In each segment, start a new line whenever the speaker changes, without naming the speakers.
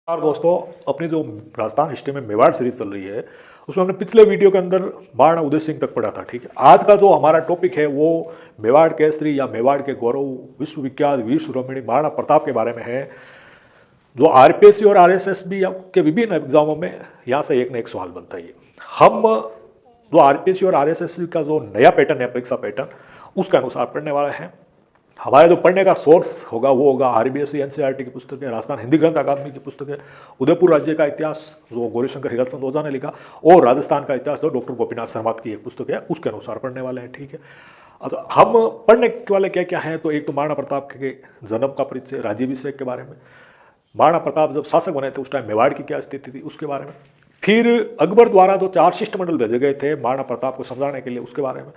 और दोस्तों, अपनी जो राजस्थान हिस्ट्री में मेवाड़ सीरीज चल रही है उसमें हमने पिछले वीडियो के अंदर महाराणा उदय सिंह तक पढ़ा था। ठीक है, आज का जो हमारा टॉपिक है वो मेवाड़ केसरी या मेवाड़ के गौरव विश्वविख्यात वीर शिरोमणि महाराणा प्रताप के बारे में है, जो आरपीएससी और आरएसएस भी के विभिन्न एग्जामों में यहाँ से एक न एक सवाल बनता है। हम जो आरपीएससी और आरएसएस का जो नया पैटर्न है, परीक्षा पैटर्न, उसके अनुसार पढ़ने वाले हैं। हमारा जो पढ़ने का सोर्स होगा वो होगा आरबीएससी एनसीईआरटी की पुस्तक है, राजस्थान हिंदी ग्रंथ अकादमी की पुस्तक है, उदयपुर राज्य का इतिहास जो गौरीशंकर हिराचंद ओझा ने लिखा, और राजस्थान का इतिहास जो डॉक्टर गोपीनाथ शर्मा की एक पुस्तक है, उसके अनुसार पढ़ने वाले हैं। ठीक है, अच्छा, हम पढ़ने वाले क्या क्या हैं, तो एक तो महाराणा प्रताप के जन्म का परिचय, राज्याभिषेक के बारे में, महाराणा प्रताप जब शासक बने थे उस टाइम मेवाड़ की क्या स्थिति थी उसके बारे में, फिर अकबर द्वारा जो 4 शिष्टमंडल भेजे गए थे महाराणा प्रताप को समझाने के लिए उसके बारे में,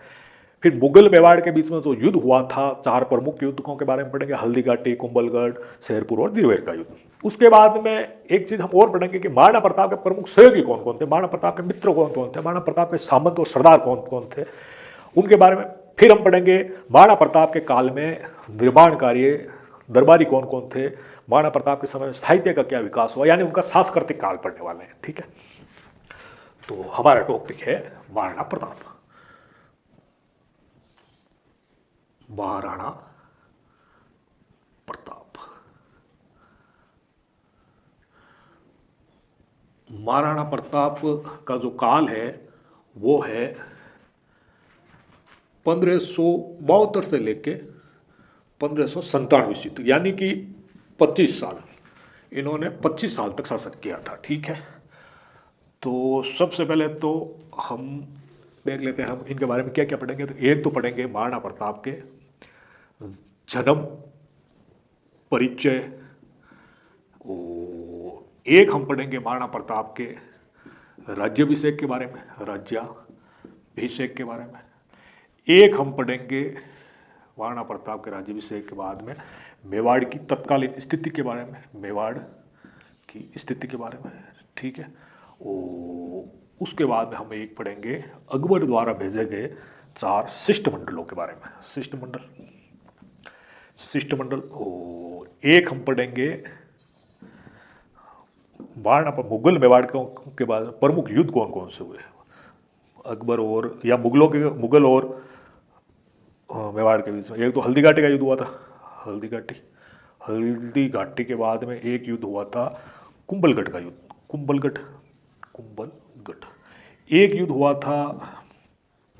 फिर मुगल मेवाड़ के बीच में जो युद्ध हुआ था 4 प्रमुख युद्धों के बारे में पढ़ेंगे, हल्दी घाटी, कुंभलगढ़, शेरपुर और दिलवेर का युद्ध। उसके बाद में एक चीज हम और पढ़ेंगे कि महाराणा प्रताप के प्रमुख सहयोगी कौन कौन थे, महाराणा प्रताप के मित्र कौन कौन थे, महाराणा प्रताप के सामंत और सरदार कौन कौन थे, उनके बारे में। फिर हम पढ़ेंगे महाराणा प्रताप के काल में निर्माण कार्य दरबारी कौन कौन थे, महाराणा प्रताप के समय में साहित्य का क्या विकास हुआ, यानी उनका सांस्कृतिक काल पढ़ने वाले हैं। ठीक है, तो हमारा टॉपिक है महाराणा प्रताप। महाराणा प्रताप। महाराणा प्रताप का जो काल है वो है 1572 से लेके 1597 ईस्वी तक, यानी कि 25 साल। इन्होंने 25 साल तक शासन किया था। ठीक है, तो सबसे पहले तो हम देख लेते हैं हम इनके बारे में क्या क्या पढ़ेंगे। तो एक तो पढ़ेंगे महाराणा प्रताप के जन्म, परिचय, और एक हम पढ़ेंगे महाराणा प्रताप के राज्याभिषेक के बारे में, राज्याभिषेक के बारे में। एक हम पढ़ेंगे महाराणा प्रताप के राज्याभिषेक के बाद में मेवाड़ की तत्कालीन स्थिति के बारे में, मेवाड़ की स्थिति के बारे में। ठीक है, और उसके बाद में हम एक पढ़ेंगे अकबर द्वारा भेजे गए 4 शिष्टमंडलों के बारे में, शिष्टमंडल। और एक हम पढ़ेंगे महाराणा मुगल मेवाड़ के बाद प्रमुख युद्ध कौन कौन से हुए, अकबर और या मुगल और मेवाड़ के बीच में। एक तो हल्दी घाटी का युद्ध हुआ था, हल्दी घाटी के बाद में एक युद्ध हुआ था कुंभलगढ़ का युद्ध, कुंभलगढ़। एक युद्ध हुआ था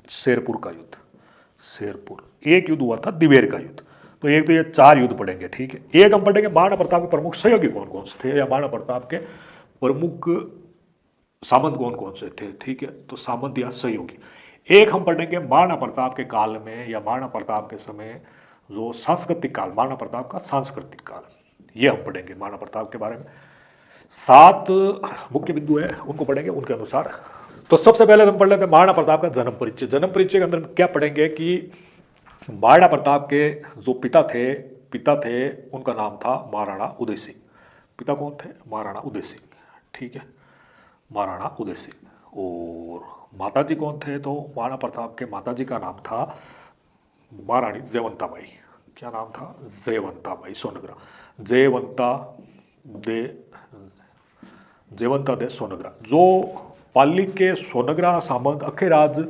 शेरपुर का युद्ध, एक युद्ध हुआ था दिवेर का युद्ध। तो एक तो ये 4 युद्ध पढ़ेंगे। ठीक है, एक हम पढ़ेंगे महाराणा प्रताप के प्रमुख सहयोगी कौन कौन से थे, या महाराणा प्रताप के प्रमुख सामंत कौन कौन से थे। ठीक है, तो सामंत या सहयोगी। एक हम पढ़ेंगे महाराणा प्रताप के काल में या महाराणा प्रताप के समय जो सांस्कृतिक काल, महाराणा प्रताप का सांस्कृतिक काल, ये हम पढ़ेंगे महाराणा प्रताप के बारे में। 7 मुख्य बिंदु है, उनको पढ़ेंगे उनके अनुसार। तो सबसे पहले हम पढ़ लेते हैं महाराणा प्रताप का जन्म परिचय। जन्म परिचय के अंदर क्या पढ़ेंगे कि महाराणा प्रताप के जो पिता थे उनका नाम था महाराणा उदय सिंह। पिता कौन थे? महाराणा उदय सिंह। ठीक है, महाराणा उदय सिंह। और माताजी कौन थे? तो महाराणा प्रताप के माताजी का नाम था महारानी जयवंताबाई। क्या नाम था? जयवंताबाई सोनग्रा, जयवंता दे सोनग्रा, जो पाली के सोनग्रा सामंत अखेराज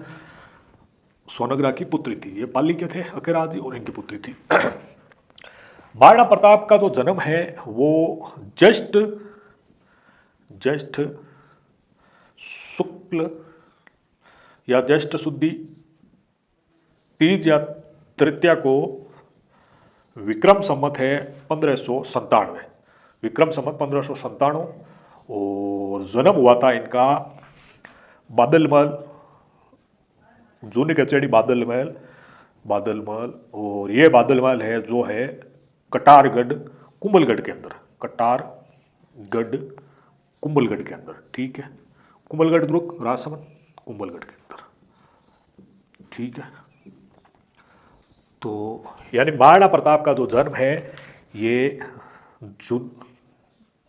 सोनग्रा की पुत्री थी। ये पाली के थे अखेराज जी, और इनकी पुत्री थी। महाराणा प्रताप का जो जन्म है वो ज्येष्ठ शुक्ल या ज्येष्ठ शुद्धि तीज या तृतीया को विक्रम संवत है 1597, विक्रम संवत 1597। और जन्म हुआ था इनका बादलमल, जूनी कचेड़ी बादलमल, और ये बादलमल है जो है कटारगढ़ कुंभलगढ़ के अंदर, कटारगढ़ कुंभलगढ़ के अंदर। ठीक है, कुंभलगढ़ दुर्ग राजसमंद कुंभलगढ़ के अंदर। ठीक है, तो यानी महाराणा प्रताप का जो जन्म है ये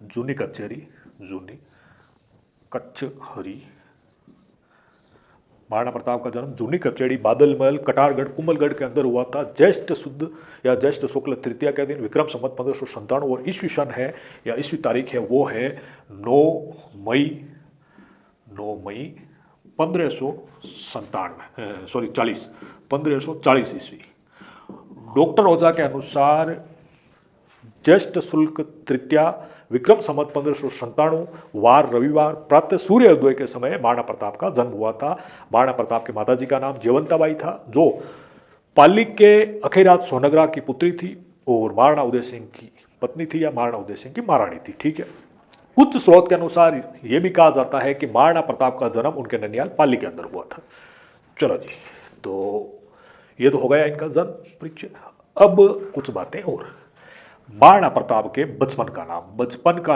जूनी कचहरी महाराणा प्रताप का जन्म जूनी कचेड़ी, बादल महल, कटारगढ़, कुंभलगढ़ के अंदर हुआ था ज्येष्ठ शुद्ध या ज्येष्ठ शुक्ल तृतीया के दिन विक्रम संवत 1597 और ईस्वी सन है या ईस्वी तारीख है वो है 9 मई 1540 ईस्वी। डॉक्टर ओझा के अनुसार ज्येष्ठ शुल्क तृतीया विक्रम संवत 1597 वार रविवार प्रातः सूर्योदय के समय महाराणा प्रताप का जन्म हुआ था। महाराणा प्रताप के माताजी का नाम जयवंताबाई था जो पाली के अखेराज सोनगरा की पुत्री थी और महाराणा उदय सिंह की पत्नी थी या महाराणा उदय सिंह की महारानी थी। ठीक है, कुछ स्रोत के अनुसार यह भी कहा जाता है कि महाराणा प्रताप का जन्म उनके ननियाल पाली के अंदर हुआ था। चलो जी, तो ये तो हो गया इनका जन्म परिचय। अब कुछ बातें और। महाराणा प्रताप के बचपन का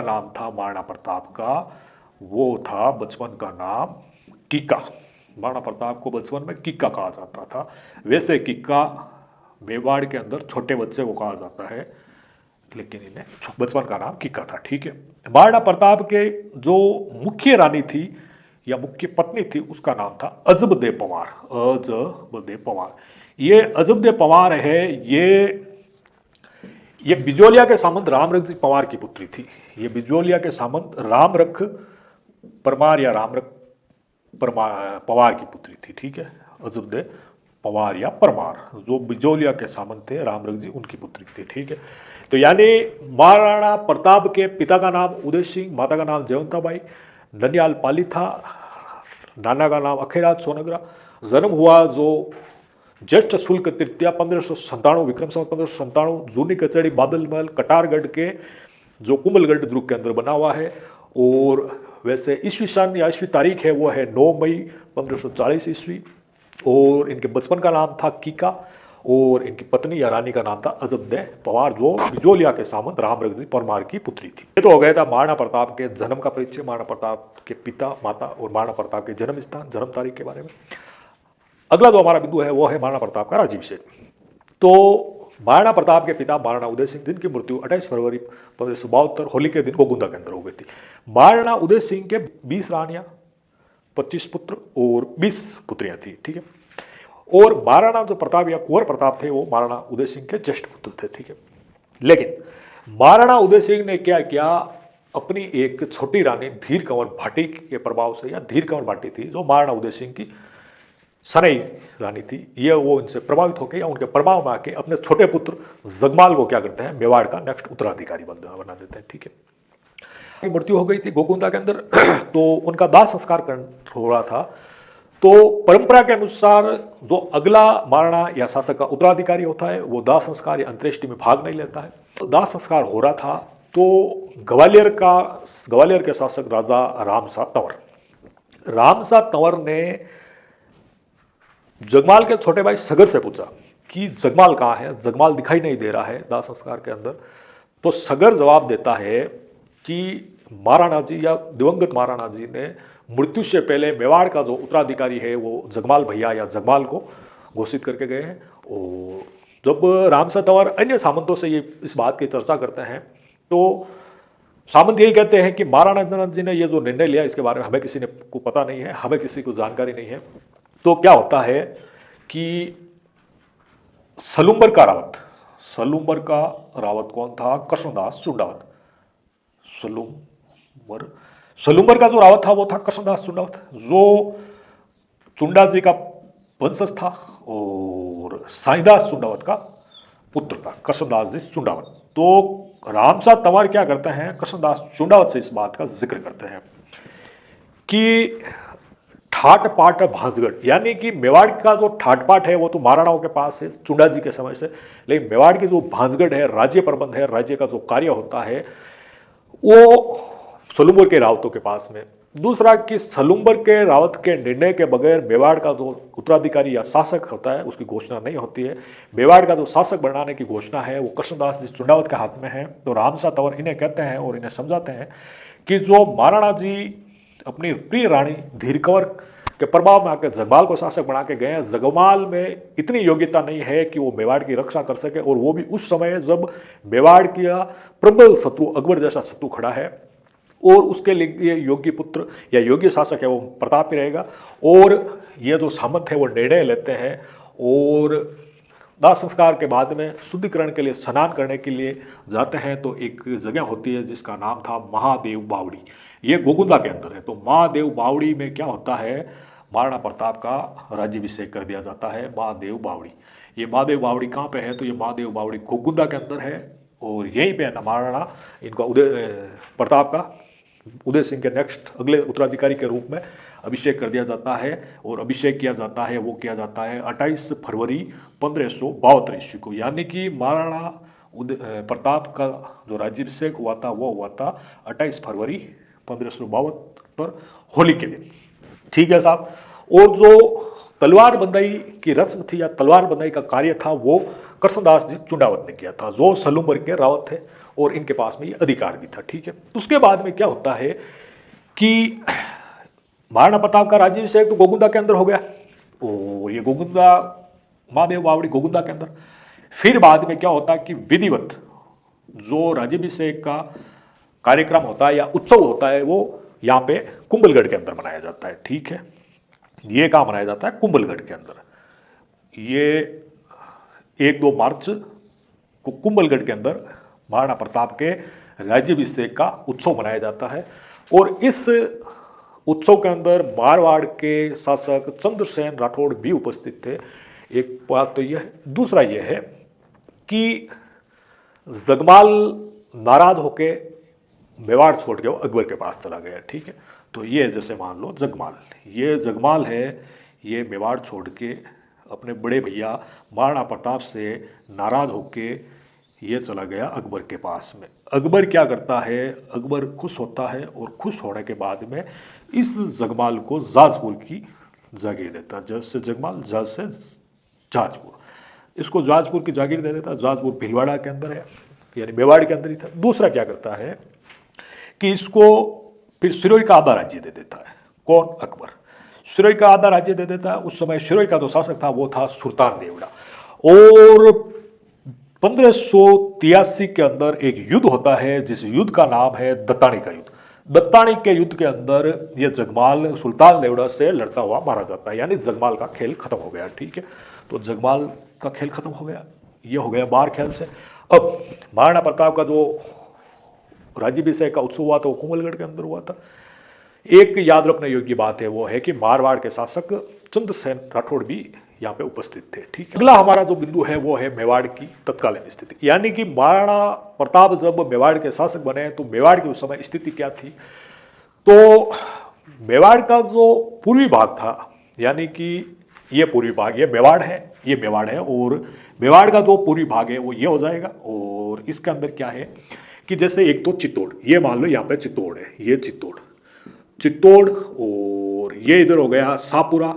नाम था महाराणा प्रताप का, वो था बचपन का नाम कीका। महाराणा प्रताप को बचपन में कीका कहा जाता था। वैसे कीका मेवाड़ के अंदर छोटे बच्चे को कहा जाता है, लेकिन इन्हें बचपन का नाम कीका था। ठीक है, महाराणा प्रताप के जो मुख्य रानी थी या मुख्य पत्नी थी उसका नाम था अजबदे पंवार। अजबदे पंवार, ये अजबदे पंवार है, ये बिजोलिया के सामंत रामरख जी पंवार की पुत्री थी। ये बिजोलिया के सामंत रामरख परमार या रामरख पंवार की पुत्री थी। ठीक है, अजबदे पंवार या परमार जो बिजोलिया के सामंत थे रामरख जी उनकी पुत्री थी। ठीक है, तो यानी महाराणा प्रताप के पिता का नाम उदय सिंह, माता का नाम जयवंताबाई, ननियाल पाली था, नाना का नाम अखेराज सोनगरा। जन्म हुआ जो ज्येष्ठ शुल्क तृतीया 1597 विक्रम संवत 1597 जूनी कचेड़ी बादल महल कटारगढ़ के जो कुंभलगढ़ दुर्ग के अंदर बना हुआ है। और वैसे ईस्वी सन या ईस्वी तारीख है वो है 9 मई 1540 ईस्वी। और इनके बचपन का नाम था कीका और इनकी पत्नी या रानी का नाम था अजबदे पंवार जो बिजोलिया के सामंत रामरख जी परमार की पुत्री थी। ये तो हो गया था महाराणा प्रताप के जन्म का परिचय, महाराणा प्रताप के पिता माता और महाराणा प्रताप के जन्म स्थान जन्म तारीख के बारे में। अगला जो हमारा बिंदु है वो है महाराणा प्रताप का राज्याभिषेक। तो महाराणा प्रताप के पिता महाराणा उदय सिंह जिनकी मृत्यु 28 फरवरी 1572 होली के दिन गोगुंदा के अंदर हो गई थी। महाराणा उदय सिंह के 20 रानियां, 25 पुत्र और 20 पुत्रियां थी। ठीक है, और महाराणा जो प्रताप या कुंवर प्रताप थे वो महाराणा उदय सिंह के ज्येष्ठ पुत्र थे। ठीक है, लेकिन महाराणा उदय सिंह ने क्या किया, अपनी एक छोटी रानी धीर कंवर भाटी के प्रभाव से, या धीर कंवर भाटी थी जो महाराणा उदय सिंह की सनई रानी थी, ये वो इनसे प्रभावित होकर या उनके प्रभाव में आके अपने छोटे पुत्र जगमाल को क्या करते हैं, मेवाड़ का नेक्स्ट उत्तराधिकारी बना देते हैं। ठीक है, मृत्यु हो गई थी गोगुंदा के अंदर, तो उनका दाह संस्कार हो रहा था। तो परंपरा के अनुसार जो अगला महाराणा या शासक का उत्तराधिकारी होता है वो दाह संस्कार या अंत्येष्टि में भाग नहीं लेता है। तो दाह संस्कार हो रहा था तो ग्वालियर के शासक राजा रामसा तंवर ने जगमाल के छोटे भाई सगर से पूछा कि जगमाल कहाँ है, जगमाल दिखाई नहीं दे रहा है दाह संस्कार के अंदर। तो सगर जवाब देता है कि महाराणा जी या दिवंगत महाराणा जी ने मृत्यु से पहले मेवाड़ का जो उत्तराधिकारी है वो जगमाल भैया या जगमाल को घोषित करके गए हैं। और जब रामसा तंवर अन्य सामंतों से ये इस बात की चर्चा करते हैं तो सामंत यही कहते हैं कि महाराणा जी ने ये जो निर्णय लिया इसके बारे में हमें किसी को पता नहीं है, हमें किसी को जानकारी नहीं है। तो क्या होता है कि सलूम्बर का रावत कौन था, कृष्णदास चुंडावत। सलूम्बर का जो रावत था वो था कृष्णदास चुंडावत जो चुंडा जी का वंशज था और साईदास चुंडावत का पुत्र था, कृष्णदास जी चुंडावत। तो रामसा तंवर क्या करते हैं, कृष्णदास चुंडावत से इस बात का जिक्र करते हैं कि ठाट पाट भांजगढ़, यानी कि मेवाड़ का जो ठाट पाट है वो तो महाराणाओं के पास है चुंडा जी के समय से, लेकिन मेवाड़ की जो भांजगढ़ है, राज्य प्रबंध है, राज्य का जो कार्य होता है वो सलूम्बर के रावतों के पास में। दूसरा कि सलूम्बर के रावत के निर्णय के बगैर मेवाड़ का जो उत्तराधिकारी या शासक होता है उसकी घोषणा नहीं होती है। मेवाड़ का जो शासक बनाने की घोषणा है वो कृष्णदास जी चुंडावत के हाथ में है। तो रामसा तंवर इन्हें कहते हैं और इन्हें समझाते हैं कि जो महाराणा जी अपनी प्रिय रानी धीर कंवर के प्रभाव में आकर जगमाल को शासक बना के गए हैं, जगमाल में इतनी योग्यता नहीं है कि वो मेवाड़ की रक्षा कर सके, और वो भी उस समय जब मेवाड़ का प्रबल शत्रु अकबर जैसा शत्रु खड़ा है। और उसके लिए योग्य पुत्र या योग्य शासक है वो प्रताप ही रहेगा। और ये जो सामंत है वो निर्णय लेते हैं और दाह संस्कार के बाद में शुद्धिकरण के लिए स्नान करने के लिए जाते हैं। तो एक जगह होती है जिसका नाम था महादेव बावड़ी, ये गोगुंदा के अंदर है। तो महादेव बावड़ी में क्या होता है, महाराणा प्रताप का राज्याभिषेक कर दिया जाता है महादेव बावड़ी। ये महादेव बावड़ी कहाँ पे है, तो ये महादेव बावड़ी गोगुंदा के अंदर है और यहीं पे महाराणा इनका प्रताप का उदय सिंह के नेक्स्ट अगले उत्तराधिकारी के रूप में अभिषेक कर दिया जाता है। और अभिषेक किया जाता है वो किया जाता है 28 फरवरी 1572 ईस्वी को, यानी कि महाराणा प्रताप का जो राज्याभिषेक हुआ था वो हुआ था 28 फरवरी 1572 होली के दिन। ठीक है साहब। और जो तलवार बंदाई की रस्म थी या तलवार बंदाई का कार्य था वो कृष्णदास जी चुंडावत ने किया था, जो सलूमर के रावत थे और इनके पास में ये अधिकार भी था। ठीक है। उसके बाद में क्या होता है कि महाराणा प्रताप का राज्याभिषेक तो गोगुंदा के अंदर हो गया और ये गोगुंदा महादेव बावड़ी गोगुंदा के अंदर। फिर बाद में क्या होता है कि विधिवत जो राज्याभिषेक का कार्यक्रम होता है या उत्सव होता है वो यहाँ पे कुंभलगढ़ के अंदर मनाया जाता है। ठीक है। ये कहाँ मनाया जाता है, कुंभलगढ़ के अंदर। ये 1-2 मार्च को कुंभलगढ़ के अंदर महाराणा प्रताप के राज्याभिषेक का उत्सव मनाया जाता है। और इस उत्सव के अंदर मारवाड़ के शासक चंद्रसेन राठौड़ भी उपस्थित थे। एक बात तो यह है, दूसरा यह है कि जगमाल नाराज होके मेवाड़ छोड़ के वो अकबर के पास चला गया। ठीक है। तो ये जैसे मान लो जगमाल, ये जगमाल है, ये मेवाड़ छोड़ के अपने बड़े भैया महाराणा प्रताप से नाराज होके ये चला गया अकबर के पास में। अकबर क्या करता है, अकबर खुश होता है और खुश होने के बाद में इस जगमाल को जाजपुर की जागीर देता है। जज से जगमाल, जज से जाजपुर, इसको जाजपुर की जागीर दे देता है। जाजपुर भीलवाड़ा के अंदर है, यानी मेवाड़ के अंदर ही था। दूसरा क्या करता है कि इसको फिर सिरोही का आधा राज्य दे देता है। कौन, अकबर। सिरोही का आधा राज्य दे देता है। उस समय सिरोही का जो शासक था वो था सुल्तान देवड़ा। और 1583 के अंदर एक युद्ध होता है जिस युद्ध का नाम है दत्तानी का युद्ध। दत्तानी के युद्ध के अंदर ये जगमाल सुल्तान देवड़ा से लड़ता हुआ मारा जाता है, यानी जगमाल का खेल खत्म हो गया। ठीक है। तो जगमाल का खेल खत्म हो गया, ये हो गया बार खेल से। अब महाराणा प्रताप का जो राज्याभिषेक का उत्सव हुआ था वो कुंभलगढ़ के अंदर हुआ था। एक याद रखने योग्य बात है वो है कि मारवाड़ के शासक चंद्रसेन राठौड़ भी यहाँ पे उपस्थित थे। ठीक है। अगला हमारा जो बिंदु है वो है मेवाड़ की तत्कालीन स्थिति, यानी कि महाराणा प्रताप जब मेवाड़ के शासक बने तो मेवाड़ की उस समय स्थिति क्या थी। तो मेवाड़ का जो पूर्वी भाग था, यानी कि ये पूर्वी भाग, ये मेवाड़ है, ये मेवाड़ है, और मेवाड़ का जो पूर्वी भाग है वो ये हो जाएगा। और इसके अंदर क्या है कि जैसे एक तो चित्तौड़, ये मान लो यहाँ पे चित्तौड़ है, ये चित्तौड़, और ये इधर हो गया सापुरा,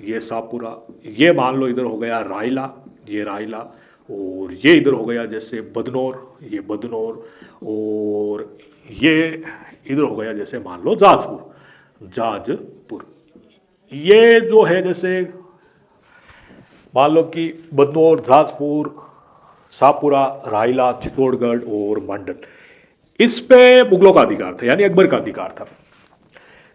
ये सापुरा, ये मान लो इधर हो गया रायला, ये रायला, और ये इधर हो गया जैसे बदनौर, ये बदनौर, और ये इधर हो गया जैसे मान लो जाजपुर। ये जो है जैसे मान लो कि बदनौर, जाजपुर, सापुरा, रायला, चित्तौड़गढ़ और मंडल, इस पे मुगलों का अधिकार था, यानी अकबर का अधिकार था।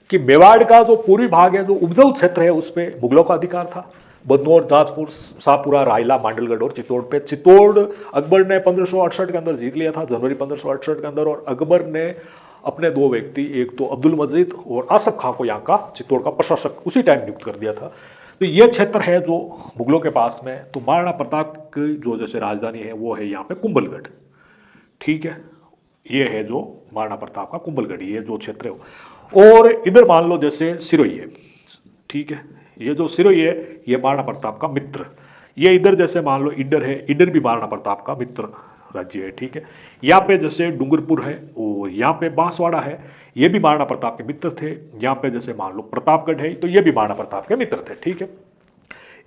कि मेवाड़ का जो पूर्वी भाग है, जो उपजाऊ क्षेत्र है, उस पे मुगलों का अधिकार था। बदनौर, जाजपुर, सापुरा, रायला, मांडलगढ़ और चित्तौड़ पे। चित्तौड़ अकबर ने 1568 के अंदर जीत लिया था, जनवरी 1568 के अंदर। और अकबर ने अपने 2 व्यक्ति, एक तो अब्दुल मजीद और आसफ खां को यहाँ का चित्तौड़ का प्रशासक उसी टाइम नियुक्त कर दिया था। तो ये क्षेत्र है जो मुगलों के पास में। तो महाराणा प्रताप की जो जैसे राजधानी है वो है यहाँ पे कुंभलगढ़। ठीक है। ये है जो महाराणा प्रताप का कुंभलगढ़, ये जो क्षेत्र है। और इधर मान लो जैसे सिरोही है। ठीक है। ये जो सिरोही है ये महाराणा प्रताप का मित्र। ये इधर जैसे मान लो इडर है, इडर भी महाराणा प्रताप का मित्र राज्य है। ठीक है। यहाँ पे जैसे डूंगरपुर है और यहाँ पे बांसवाड़ा है, ये भी महाराणा प्रताप के मित्र थे। यहाँ पे जैसे मान लो प्रतापगढ़ है, तो ये भी महाराणा प्रताप के मित्र थे। ठीक है।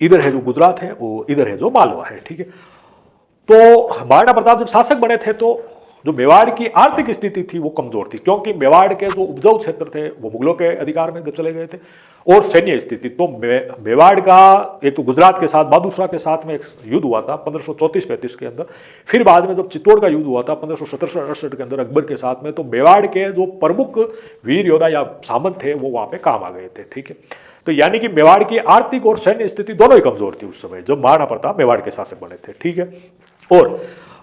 इधर है जो गुजरात है और इधर है जो मालवा है। ठीक है। तो महाराणा प्रताप जब शासक बने थे तो जो मेवाड़ की आर्थिक स्थिति थी वो कमजोर थी, क्योंकि मेवाड़ के जो उपजाऊ क्षेत्र थे वो मुगलों के अधिकार में चले गए थे, और सैन्य स्थिति तो मेवाड़ का एक तो गुजरात के साथ बहादुर शाह के साथ में एक युद्ध हुआ था 1534-35 के अंदर, फिर बाद में जब चित्तौड़ का युद्ध हुआ था 1567-68 के अंदर अकबर के साथ में, तो मेवाड़ के जो प्रमुख वीर योद्धा या सामंत थे वो वहां पे काम आ गए थे। ठीक है, तो यानी कि मेवाड़ की आर्थिक और सैन्य स्थिति दोनों ही कमजोर थी उस समय जब महाराणा प्रताप मेवाड़ के शासक बने थे। ठीक है, और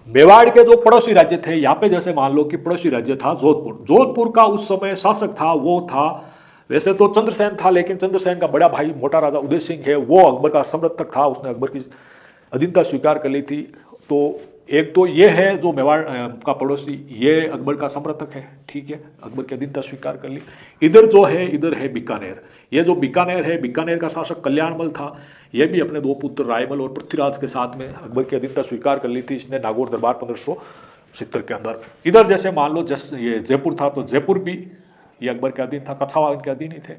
मेवाड़ के जो पड़ोसी राज्य थे, यहाँ पे जैसे मान लो कि पड़ोसी राज्य था जोधपुर, जोधपुर का उस समय शासक था वो था, वैसे तो चंद्रसेन था, लेकिन चंद्रसेन का बड़ा भाई मोटा राजा उदय सिंह है, वो अकबर का समर्थक था, उसने अकबर की अधीनता स्वीकार कर ली थी। तो एक तो ये है जो मेवाड़ का पड़ोसी, ये अकबर का समर्थक है। ठीक है, अकबर की अधीनता स्वीकार कर ली। इधर जो है, इधर है बीकानेर, ये जो बीकानेर है, बीकानेर का शासक कल्याणमल था, ये भी अपने दो पुत्र रायमल और पृथ्वीराज के साथ में अकबर की अधीनता स्वीकार कर ली थी इसने नागौर दरबार 1570 के अंदर। इधर जैसे मान लो ये जयपुर था, तो जयपुर भी ये अकबर के अधीन था, कछावा इनके अधीन ही थे।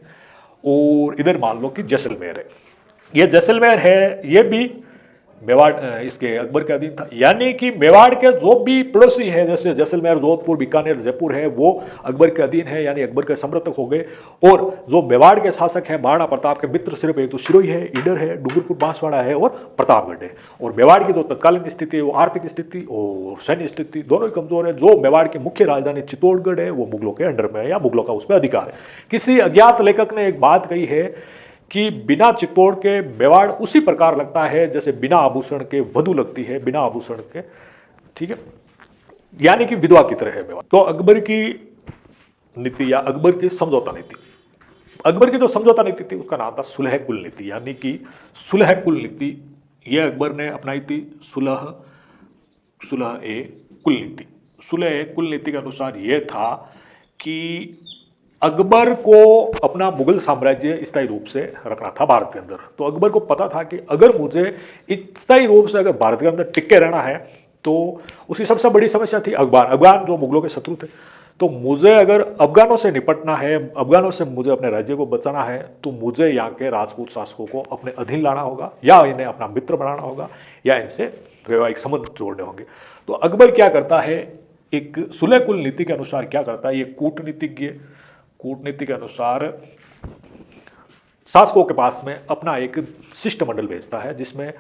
और इधर मान लो कि जैसलमेर है, ये जैसलमेर है, ये भी मेवाड़ इसके अकबर के अधीन था। यानी कि मेवाड़ के जो भी पड़ोसी हैं, जैसे जैसलमेर, जोधपुर, बीकानेर, जयपुर है, वो अकबर के अधीन है, यानी अकबर के समर्थक हो गए। और जो मेवाड़ के शासक हैं महाराणा प्रताप के मित्र सिर्फ एक तो सिरोही है, ईडर है, डूंगरपुर बांसवाड़ा है और प्रतापगढ़ है। और मेवाड़ की जो तत्कालीन स्थिति है वो आर्थिक स्थिति और सैन्य स्थिति दोनों ही कमजोर है। जो मेवाड़ की मुख्य राजधानी चित्तौड़गढ़ है वो मुगलों के अंडर में है या मुगलों का उस पर अधिकार है। किसी अज्ञात लेखक ने एक बात कही है कि बिना चित्तौड़ के मेवाड़ उसी प्रकार लगता है जैसे बिना आभूषण के वधु लगती है, बिना आभूषण के। ठीक है, यानी कि विधवा की तरह है मेवाड़। तो अकबर की नीति या अकबर की समझौता नीति, अकबर की जो समझौता नीति थी उसका नाम था सुलह कुल नीति, यानी कि सुलह कुल नीति ये अकबर ने अपनाई थी। सुलह ए कुल नीति, सुलह ए कुल नीति के अनुसार यह था कि अकबर को अपना मुगल साम्राज्य स्थायी रूप से रखना था भारत के अंदर। तो अकबर को पता था कि अगर मुझे स्थायी रूप से अगर भारत के अंदर टिके रहना है तो उसकी सबसे बड़ी समस्या थी अफगान जो मुगलों के शत्रु थे। तो मुझे अगर अफगानों से निपटना है, अफगानों से मुझे अपने राज्य को बचाना है, तो मुझे यहाँ के राजपूत शासकों को अपने अधीन लाना होगा या इन्हें अपना मित्र बनाना होगा या इनसे वैवाहिक संबंध जोड़ने होंगे। तो अकबर क्या करता है, एक सुलह कुल नीति के अनुसार क्या करता है, ये कूटनीति के अनुसार शासकों के पास में अपना एक शिष्टमंडल भेजता है जिसमें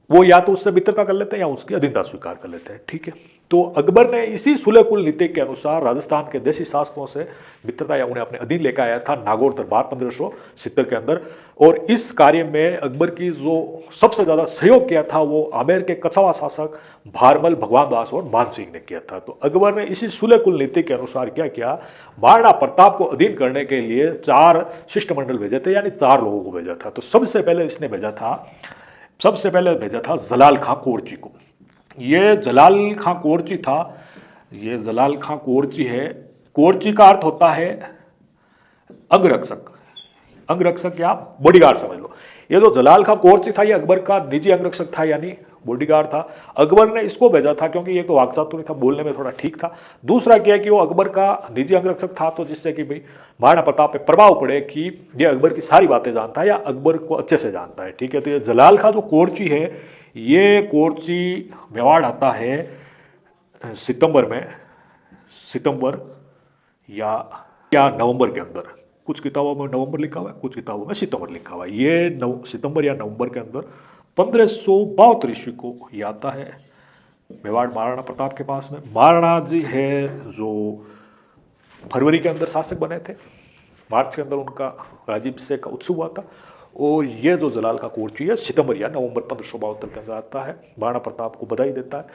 वो या तो उससे मित्रता कर लेते हैं या उसकी अधीनता स्वीकार कर लेते हैं। ठीक है, तो अकबर ने इसी सुलह कुल नीति के अनुसार राजस्थान के देशी शासकों से मित्रता या उन्हें अपने अधीन लेकर आया था नागौर दरबार 1570 के अंदर। और इस कार्य में अकबर की जो सबसे ज्यादा सहयोग किया था वो आमेर के कछावा शासक भारमल, भगवान दास और मान सिंह ने किया था। तो अकबर ने इसी सुलह कुल नीति के अनुसार क्या किया, महाराणा प्रताप को अधीन करने के लिए 4 शिष्टमंडल भेजे थे, यानी 4 लोगों को भेजा था। तो सबसे पहले इसने भेजा था जलाल खां कोरची को। ये जलाल खां कोरची था, ये जलाल खां कोरची है। कोरची का अर्थ होता है अंगरक्षक या बॉडीगार्ड समझ लो। ये जो जलाल खां कोरची था ये अकबर का निजी अंगरक्षक था, यानी बॉडीगार्ड था। अकबर ने इसको भेजा था क्योंकि ये तो वाक्चातुर था, बोलने में थोड़ा ठीक था। दूसरा क्या है कि वो अकबर का निजी अंगरक्षक था, तो जिससे कि भाई महाराणा प्रताप पे प्रभाव पड़े कि ये अकबर की सारी बातें जानता है या अकबर को अच्छे से जानता है। ठीक है, तो ये जलाल खां जो कोरची है, ये कोरची मेवाड़ आता है सितंबर या नवंबर के अंदर। कुछ किताबों में नवंबर लिखा हुआ है, कुछ किताबों में सितंबर लिखा हुआ है। ये सितंबर या नवंबर के अंदर 1572 ईस्वी को ये आता है मेवाड़ महाराणा प्रताप के पास में। महाराणा जी है जो फरवरी के अंदर शासक बने थे, मार्च के अंदर उनका राज्याभिषेक का उत्सव हुआ था। और ये जो जलाल का कोरची है सितंबर या नवंबर 1572 के अंदर आता है, महाराणा प्रताप को बधाई देता है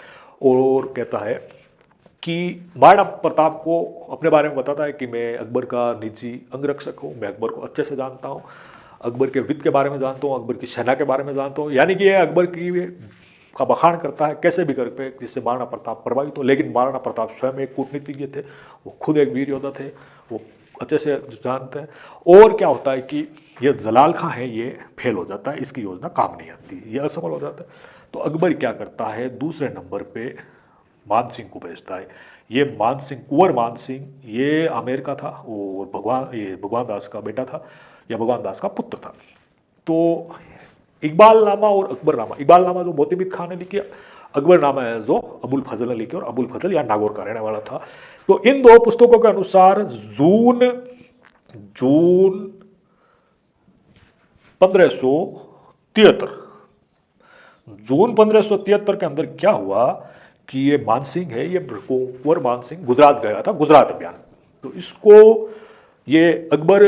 और कहता है कि महाराणा प्रताप को अपने बारे में बताता है कि मैं अकबर का निजी अंगरक्षक हूँ, मैं अकबर को अच्छे से जानता हूँ, अकबर के वित्त के बारे में जानता हूँ, अकबर की सेना के बारे में जानता हूँ। यानी कि ये अकबर की का बखान करता है कैसे भी करके जिससे महाराणा प्रताप प्रभावित हो। लेकिन महाराणा प्रताप स्वयं एक कूटनीतिज्ञ थे, वो खुद एक वीर योद्धा थे, वो अच्छे से जानते हैं। और क्या होता है कि ये जलाल खां है, ये फेल हो जाता है, इसकी योजना काम नहीं आती, ये असफल हो जाता है। तो अकबर क्या करता है, दूसरे नंबर पे मान सिंह को भेजता है। ये मान सिंह, कुंवर मान सिंह, ये आमेर का था और भगवान दास का बेटा था या भगवान दास का पुत्र था। तो इकबालनामा और अकबरनामा, इकबालनामा जो मोतीबीर खान ने लिखी, अकबरनामा है जो अबुल फजल ने लिखी, और अबुल फजल या नागौर का रहने वाला था। तो इन दो पुस्तकों के अनुसार जून जून 1573, जून 1573 के अंदर क्या हुआ कि ये मानसिंह है, ये कुंवर मानसिंह गुजरात गया था, गुजरात अभियान। तो इसको ये अकबर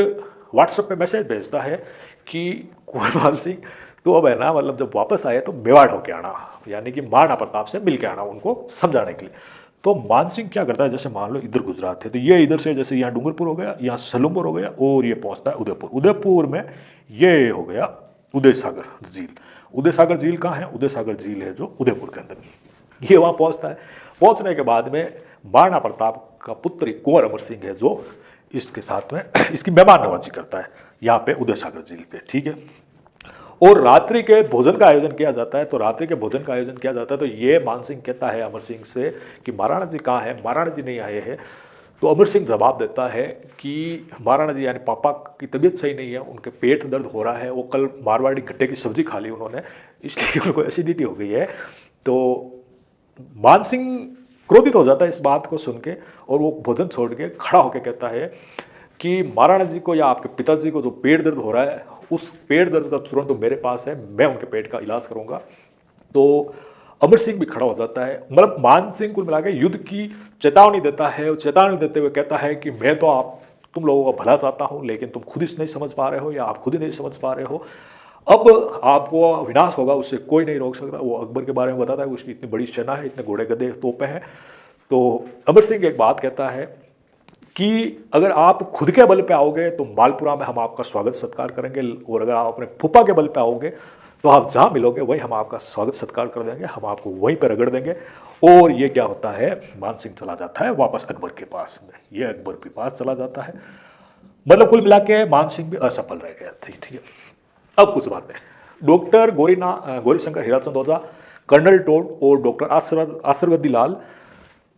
व्हाट्सएप पे मैसेज भेजता है कि कुंवर मानसिंह तो अब है ना, मतलब जब वापस आए तो मेवाड़ होके आना, यानी कि महाराणा प्रताप से मिल के आना उनको समझाने के लिए। तो मानसिंह क्या करता है, जैसे मान लो इधर गुजरात थे तो ये इधर से जैसे यहाँ डूंगरपुर हो गया, यहाँ सलूमपुर हो गया, और ये पहुंचता है उदयपुर। उदयपुर में ये हो गया उदय सागर झील। उदय सागर झील कहाँ है, उदय सागर झील है जो उदयपुर के अंदर। ये वहाँ पहुंचता है। पहुंचने के बाद में महाराणा प्रताप का पुत्र कुंवर अमर सिंह है जो इसके साथ में इसकी मेहमान नवाजी करता है यहाँ पे उदय सागर झील पे, ठीक है। और रात्रि के भोजन का आयोजन किया जाता है। तो रात्रि के भोजन का आयोजन किया जाता है तो ये मान सिंह कहता है अमर सिंह से कि महाराणा जी कहाँ है, महाराणा जी नहीं आए हैं। तो अमर सिंह जवाब देता है कि महाराणा जी यानी पापा की तबीयत सही नहीं है, उनके पेट दर्द हो रहा है, वो कल मारवाड़ी गट्टे की सब्जी खा ली उन्होंने, इसलिए उनको एसिडिटी हो गई है। तो मान सिंह क्रोधित हो जाता है इस बात को सुन के, और वो भोजन छोड़ के खड़ा होकर कहता है कि महाराणा जी को या आपके पिताजी को जो पेट दर्द हो रहा है, उस पेट दर्द का तुरंत तो मेरे पास है, मैं उनके पेट का इलाज करूंगा। तो अमर सिंह भी खड़ा हो जाता है। मतलब मान सिंह कुल मिला के युद्ध की चेतावनी देता है, और चेतावनी देते हुए कहता है कि मैं तो आप तुम लोगों का भला चाहता हूं, लेकिन तुम खुद इस नहीं समझ पा रहे हो, या आप खुद ही नहीं समझ पा रहे हो। अब आपको विनाश होगा, उससे कोई नहीं रोक सकता। वो अकबर के बारे में बताता है, उसकी इतनी बड़ी सेना है, इतने घोड़े गधे तोपें हैं। तो अमर सिंह एक बात कहता है कि अगर आप खुद के बल पे आओगे तो मालपुरा में हम आपका स्वागत सत्कार करेंगे, और अगर आप अपने फूफा के बल पे आओगे तो आप जहाँ मिलोगे वहीं हम आपका स्वागत सत्कार कर देंगे, हम आपको वहीं पर रगड़ देंगे। और ये क्या होता है, मान सिंह चला जाता है वापस अकबर के पास में, ये अकबर के पास चला जाता है। मतलब कुल मिला के मान सिंह भी असफल रह गया, ठीक है। अब कुछ बातें, डॉक्टर गौरीशंकर हीराचंद ओझा, कर्नल टोड और डॉक्टर आसरवदी लाल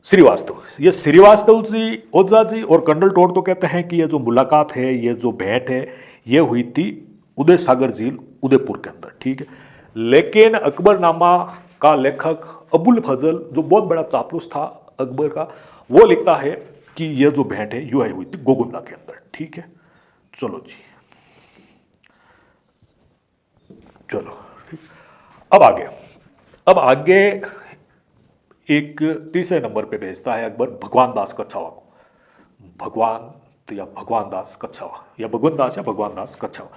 श्रीवास्तव, ये श्रीवास्तव जी, ओझा जी और कर्नल टोड तो कहते हैं कि ये जो मुलाकात है, ये जो भेंट है, ये हुई थी उदय सागर झील उदयपुर के अंदर, ठीक है। लेकिन अकबरनामा का लेखक अबुल फजल, जो बहुत बड़ा चापलूस था अकबर का, वो लिखता है कि ये जो भेंट है यू हुई थी गोगुंदा के अंदर, ठीक है। चलो जी, चलो ठीक। अब आगे एक तीसरे नंबर पे भेजता है अकबर भगवान दास कच्छावा को। भगवान दास कच्छावा या भगवान दास कच्छावा,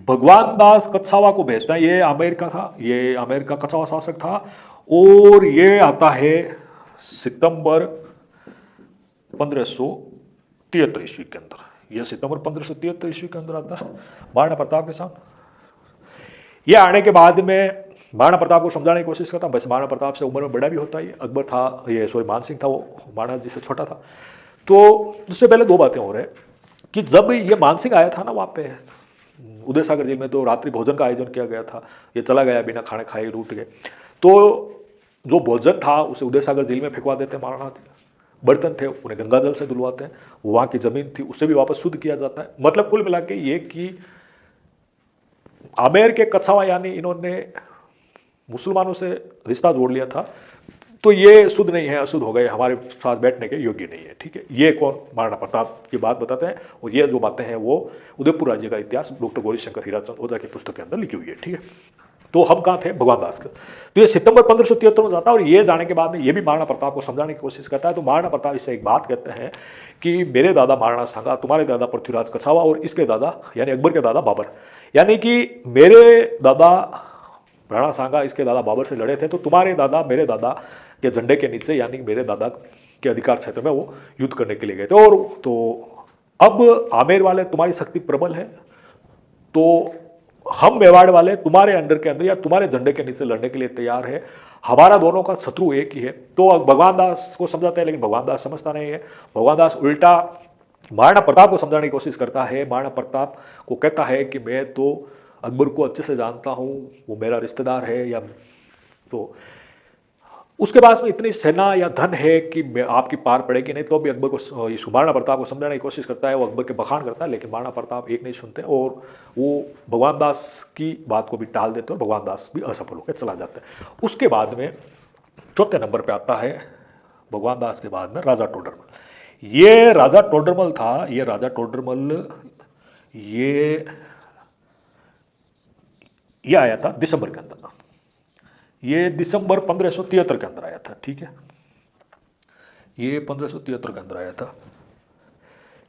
भगवान दास कच्छावा को भेजता है। ये अमेरिका था, ये अमेरिका कच्छावा शासक था, और ये आता है सितंबर 1573 ईस्वी के अंदर। यह सितंबर 1573 ईस्वी के अंदर आता है महाराणा प्रताप के साथ। ये आने के बाद में महाराणा प्रताप को समझाने की कोशिश करता, बस महाराणा प्रताप से उम्र में बड़ा भी होता है, अकबर था, ये सॉरी मान सिंह था, वो महाराणा जी से छोटा था। तो उससे पहले दो बातें हो रहे कि जब ये मान सिंह आया था ना वहाँ पे उदय सागर झील में, तो रात्रि भोजन का आयोजन किया गया था, ये चला गया बिना खाने खाए, रूठ गए। तो जो भोजन था उसे उदय सागर झील में फेंकवा देते महाराणा, बर्तन थे उन्हें गंगा जल से धुलवाते हैं, वहाँ की जमीन थी उससे भी वापस शुद्ध किया जाता है। मतलब कुल मिला के ये कि आमेर के कच्छावा यानी इन्होंने मुसलमानों से रिश्ता जोड़ लिया था, तो ये शुद्ध नहीं है, अशुद्ध हो गए, हमारे साथ बैठने के योग्य नहीं है, ठीक है। ये कौन, महाराणा प्रताप की बात बताते हैं, और ये जो बातें हैं वो उदयपुर राज्य का इतिहास डॉक्टर गौरीशंकर हीराचंद ओझा की पुस्तक के अंदर लिखी हुई है, ठीक है। तो हम कहाँ थे, भगवान दास का। तो ये सितंबर 1573 में जाता है, और ये जाने के बाद में ये भी महाराणा प्रताप को समझाने की कोशिश करता है। तो महाराणा प्रताप इससे एक बात कहते हैं कि मेरे दादा महाराणा सांगा, तुम्हारे दादा पृथ्वीराज कच्छावा, और इसके दादा यानी अकबर के दादा बाबर, यानी कि मेरे दादा राणा सांगा इसके दादा बाबर से लड़े थे, तो तुम्हारे दादा मेरे दादा के झंडे के नीचे यानी मेरे दादा के अधिकार क्षेत्र में वो युद्ध करने के लिए गए थे। और तो अब आमेर वाले तुम्हारी शक्ति प्रबल है, तो हम मेवाड़ वाले तुम्हारे अंडर के अंदर या तुम्हारे झंडे के नीचे लड़ने के लिए तैयार है, हमारा दोनों का शत्रु एक ही है। तो भगवान दास को समझाते हैं, लेकिन भगवान दास समझता नहीं है। भगवान दास उल्टा महाराणा प्रताप को समझाने की कोशिश करता है। महाराणा प्रताप को कहता है कि मैं तो अकबर को अच्छे से जानता हूँ, वो मेरा रिश्तेदार है, या तो उसके पास में इतनी सेना या धन है कि आपकी पार पड़ेगी नहीं। तो भी अकबर को, महाराणा प्रताप को समझाने की कोशिश करता है, वो अकबर के बखान करता है, लेकिन महाराणा प्रताप एक नहीं सुनते, और वो भगवान दास की बात को भी टाल देते, और भगवान दास भी असफल होकर चला जाता है। उसके बाद में चौथे नंबर पे आता है भगवान दास के बाद में राजा टोडरमल। ये राजा टोडरमल था, ये राजा टोडरमल ये आया था दिसंबर के अंदर, ये दिसंबर 1573 के अंदर आया था, ठीक है, ये 1573 के अंदर आया था।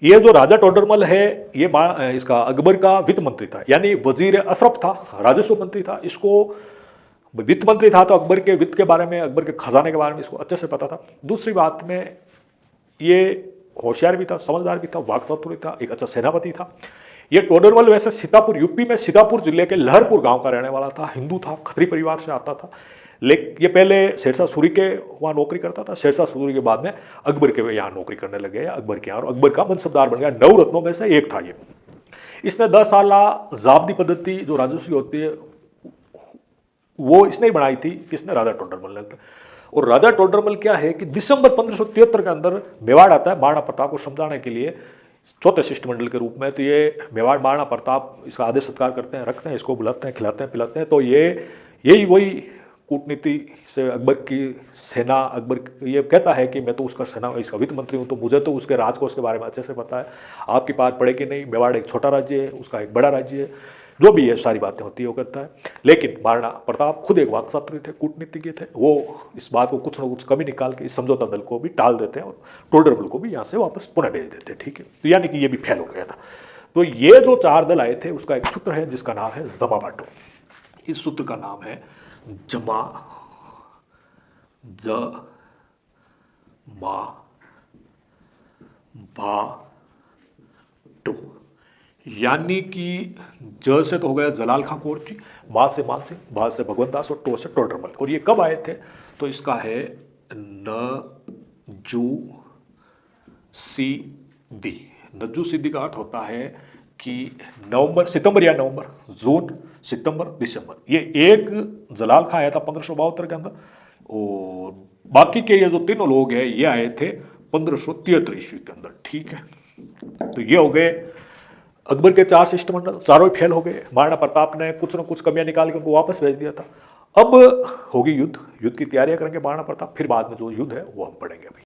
ये जो राजा टोडरमल है ये इसका अकबर का वित्त मंत्री था, यानी वजीर अशरफ था, राजस्व मंत्री था। इसको वित्त मंत्री था तो अकबर के वित्त के बारे में, अकबर के खजाने के बारे में इसको अच्छे से पता था। दूसरी बात में ये होशियार भी था, समझदार भी था, वाक्चातुर था, एक अच्छा सेनापति था। ये टोडरमल वैसे सीतापुर, यूपी में सीतापुर जिले के लहरपुर गांव का रहने वाला था, हिंदू था, खत्री परिवार से आता था। लेकिन ये पहले शेरशाह सूरी के वहाँ नौकरी करता था, शेरशाह सूरी के बाद में अकबर के यहाँ नौकरी करने लग गया, अकबर के यहाँ, और अकबर का मनसबदार बन गया। 9 रत्नों में से एक था ये। इसने 10 साल ज़ाब्ती पद्धति जो राजस्व होती है वो इसने ही बनाई थी, किसने? राजा टोडरमल ने। और राजा टोडरमल क्या है कि दिसंबर 1573 के अंदर मेवाड़ आता है महाराणा प्रताप को समझाने के लिए चौथे शिष्टमंडल के रूप में। तो ये मेवाड़ महाराणा प्रताप इसका आदर सत्कार करते हैं, रखते हैं, इसको बुलाते हैं, खिलाते हैं, पिलाते हैं। तो यही वही कूटनीति से अकबर की सेना, अकबर ये कहता है कि मैं तो उसका सेना, इसका वित्त मंत्री हूँ, तो मुझे तो उसके राजकोष के बारे में अच्छे से पता है, आपकी बात पड़े कि नहीं। मेवाड़ एक छोटा राज्य है, उसका एक बड़ा राज्य है, जो भी है सारी बातें होती है वो करता है। लेकिन महाराणा प्रताप खुद एक वाक्चातुर थे, कूटनीतिज्ञ थे, वो इस बात को कुछ न कुछ कमी निकाल के इस समझौता दल को भी टाल देते हैं और टोडरमल को भी यहाँ से वापस पुनः भेज देते हैं, ठीक है। तो यानी कि ये भी फेल हो गया था। तो ये जो 4 दल आए थे उसका एक सूत्र है जिसका नाम है जमा बाटो। इस सूत्र का नाम है जमा ज मा भा टो, यानी कि ज से तो हो गया जलाल खां कोरची, मा से मान सिंह, भा से भगवंत दास और टो से टोडरमल। और ये कब आए थे? तो इसका है नजू सीधी। नजू सीधी का अर्थ होता है कि नवंबर, सितंबर या नवंबर, जून, सितंबर, दिसंबर। ये एक जलाल खां आया था 1572 के अंदर, और बाकी के ये जो तीनों लोग हैं ये आए थे 1573 ईस्वी के अंदर, ठीक है। तो ये हो गए अकबर के 4 शिष्टमंडल, चारों ही फेल हो गए। महाराणा प्रताप ने कुछ न कुछ कमियां निकाल के उनको वापस भेज दिया था। अब होगी युद्ध, युद्ध की तैयारियां करेंगे महाराणा प्रताप, फिर बाद में जो युद्ध है वो हम पढ़ेंगे अभी।